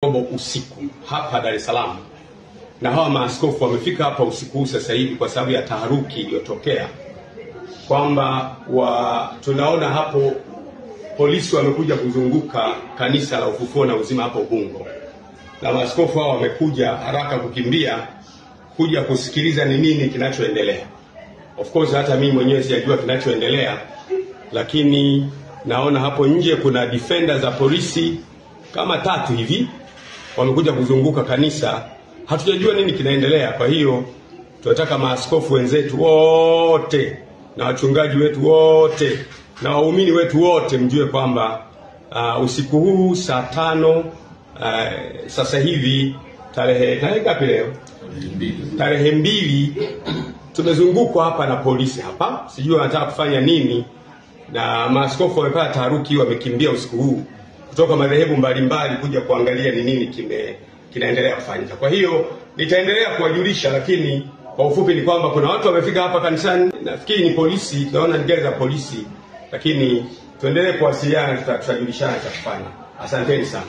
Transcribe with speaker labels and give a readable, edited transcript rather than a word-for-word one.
Speaker 1: Yakobo usiku hapa Dar es Salaam, na hawa maaskofu wamefika hapa usiku sasa hivi kwa sababu ya taharuki iliyotokea, kwamba tunaona hapo polisi wamekuja kuzunguka kanisa la Ufufuo na Uzima hapo Ubungo, na maaskofu hao wamekuja haraka kukimbia kuja kusikiliza ni nini kinachoendelea. Of course hata mimi mwenyewe sijajua kinachoendelea, lakini naona hapo nje kuna defender za polisi kama 3 hivi wamekuja kuzunguka kanisa. Hatujajua nini kinaendelea. Kwa hiyo tunataka maaskofu wenzetu wote na wachungaji wetu wote na waumini wetu wote mjue kwamba usiku huu saa 5 sasa hivi tarehe ngapi leo? Tarehe 2 tumezungukwa hapa na polisi hapa. Sijui wanataka kufanya nini, na maaskofu wamepata taharuki, wamekimbia usiku huu kutoka madhehebu mbalimbali kuja kuangalia ni nini kinaendelea kufanyika. Kwa hiyo nitaendelea kuwajulisha, lakini kwa ufupi ni kwamba kuna watu wamefika hapa kanisani, nafikiri ni polisi, tunaona ni gari za polisi, lakini tuendelee kuwasiliana, tutajulishana cha kufanya. Asanteni sana.